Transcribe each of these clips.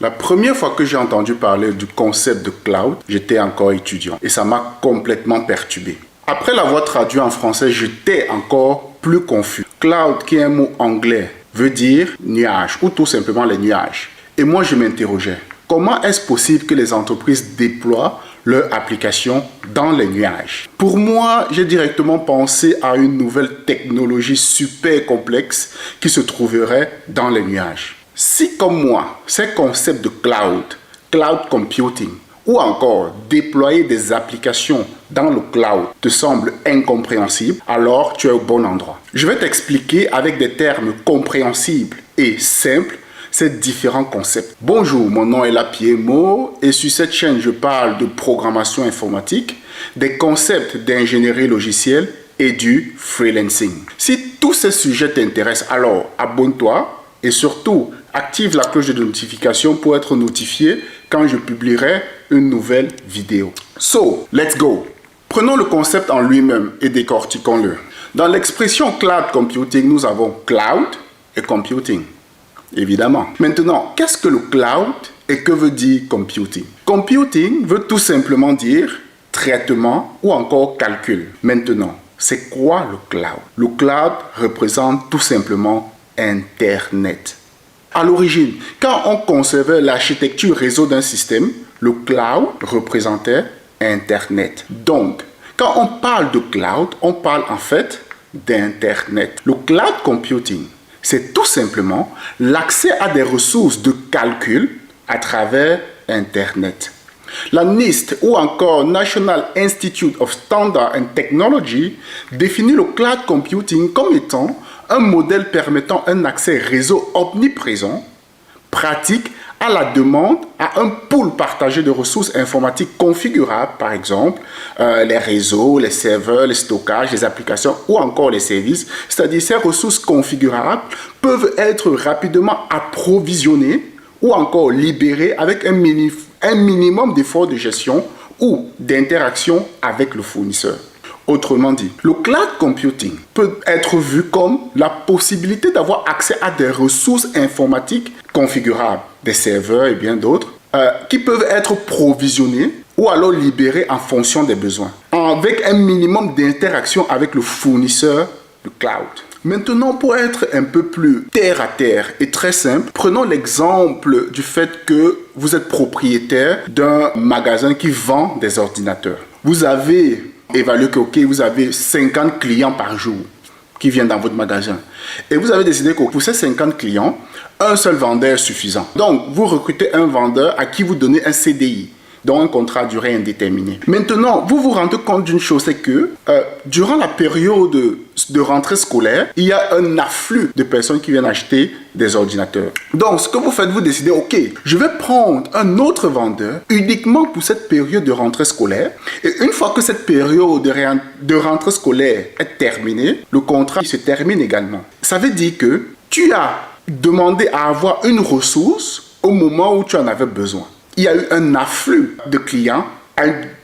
La première fois que j'ai entendu parler du concept de cloud, j'étais encore étudiant et ça m'a complètement perturbé. Après l'avoir traduit en français, j'étais encore plus confus. Cloud, qui est un mot anglais, veut dire nuage ou tout simplement les nuages. Et moi, je m'interrogeais, comment est-ce possible que les entreprises déploient leur application dans les nuages? Pour moi, j'ai directement pensé à une nouvelle technologie super complexe qui se trouverait dans les nuages. Si comme moi, ces concepts de cloud computing, ou encore déployer des applications dans le cloud te semblent incompréhensibles, alors tu es au bon endroit. Je vais t'expliquer avec des termes compréhensibles et simples ces différents concepts. Bonjour, mon nom est Lapierre Mo et sur cette chaîne, je parle de programmation informatique, des concepts d'ingénierie logicielle et du freelancing. Si tous ces sujets t'intéressent, alors abonne-toi et surtout active la cloche de notification pour être notifié quand je publierai une nouvelle vidéo. So, let's go! Prenons le concept en lui-même et décortiquons-le. Dans l'expression cloud computing, nous avons cloud et computing. Évidemment. Maintenant, qu'est-ce que le cloud et que veut dire computing? Computing veut tout simplement dire traitement ou encore calcul. Maintenant, c'est quoi le cloud? Le cloud représente tout simplement Internet. À l'origine, quand on concevait l'architecture réseau d'un système, le cloud représentait Internet. Donc, quand on parle de cloud, on parle en fait d'Internet. Le cloud computing, c'est tout simplement l'accès à des ressources de calcul à travers Internet. La NIST ou encore National Institute of Standards and Technology définit le cloud computing comme étant un modèle permettant un accès réseau omniprésent, pratique, à la demande, à un pool partagé de ressources informatiques configurables, par exemple les réseaux, les serveurs, les stockages, les applications ou encore les services. C'est-à-dire ces ressources configurables peuvent être rapidement approvisionnées ou encore libérées avec un minimum d'efforts de gestion ou d'interaction avec le fournisseur. Autrement dit, le cloud computing peut être vu comme la possibilité d'avoir accès à des ressources informatiques configurables, des serveurs et bien d'autres, qui peuvent être provisionnées ou alors libérées en fonction des besoins, avec un minimum d'interaction avec le fournisseur du cloud. Maintenant, pour être un peu plus terre à terre et très simple, prenons l'exemple du fait que vous êtes propriétaire d'un magasin qui vend des ordinateurs. Vous avez évalué que vous avez 50 clients par jour qui viennent dans votre magasin. Et vous avez décidé que pour ces 50 clients, un seul vendeur est suffisant. Donc, vous recrutez un vendeur à qui vous donnez un CDI. Donc un contrat à durée indéterminée. Maintenant, vous vous rendez compte d'une chose, c'est que durant la période de rentrée scolaire, il y a un afflux de personnes qui viennent acheter des ordinateurs. Donc, ce que vous faites, vous décidez, ok, je vais prendre un autre vendeur uniquement pour cette période de rentrée scolaire. Et une fois que cette période de rentrée scolaire est terminée, le contrat se termine également. Ça veut dire que tu as demandé à avoir une ressource au moment où tu en avais besoin. Il y a eu un afflux de clients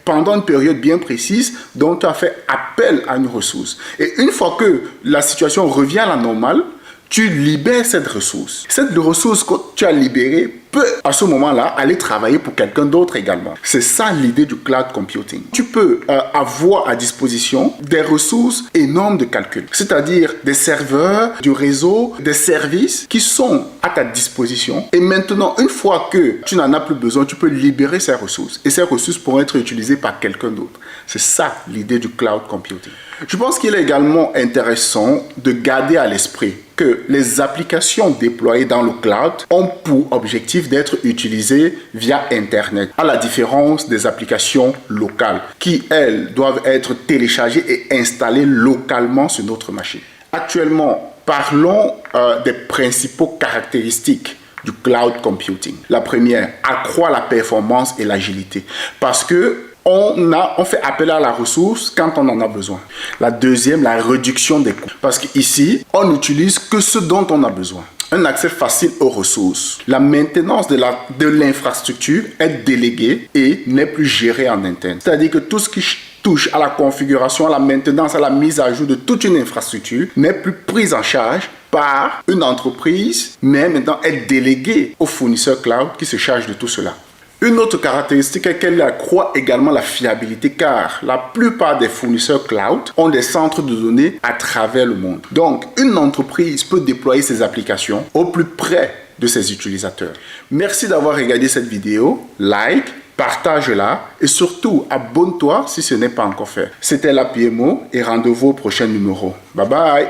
pendant une période bien précise dont tu as fait appel à une ressource. Et une fois que la situation revient à la normale, tu libères cette ressource. Cette ressource que tu as libérée peut à ce moment-là aller travailler pour quelqu'un d'autre également. C'est ça l'idée du cloud computing. Tu peux avoir à disposition des ressources énormes de calcul, c'est-à-dire des serveurs, du réseau, des services qui sont à ta disposition. Et maintenant, une fois que tu n'en as plus besoin, tu peux libérer ces ressources. Et ces ressources pourront être utilisées par quelqu'un d'autre. C'est ça l'idée du cloud computing. Je pense qu'il est également intéressant de garder à l'esprit que les applications déployées dans le cloud ont pour objectif d'être utilisées via Internet, à la différence des applications locales qui, elles, doivent être téléchargées et installées localement sur notre machine. Actuellement, parlons des principaux caractéristiques du cloud computing. La première, accroît la performance et l'agilité parce que on fait appel à la ressource quand on en a besoin. La deuxième, la réduction des coûts. Parce qu'ici, on n'utilise que ce dont on a besoin. Un accès facile aux ressources. La maintenance de l'infrastructure est déléguée et n'est plus gérée en interne. C'est-à-dire que tout ce qui touche à la configuration, à la maintenance, à la mise à jour de toute une infrastructure n'est plus prise en charge par une entreprise, mais maintenant être déléguée au fournisseur cloud qui se charge de tout cela. Une autre caractéristique est qu'elle accroît également la fiabilité car la plupart des fournisseurs cloud ont des centres de données à travers le monde. Donc, une entreprise peut déployer ses applications au plus près de ses utilisateurs. Merci d'avoir regardé cette vidéo. Like, partage-la et surtout abonne-toi si ce n'est pas encore fait. C'était la PMO et rendez-vous au prochain numéro. Bye bye!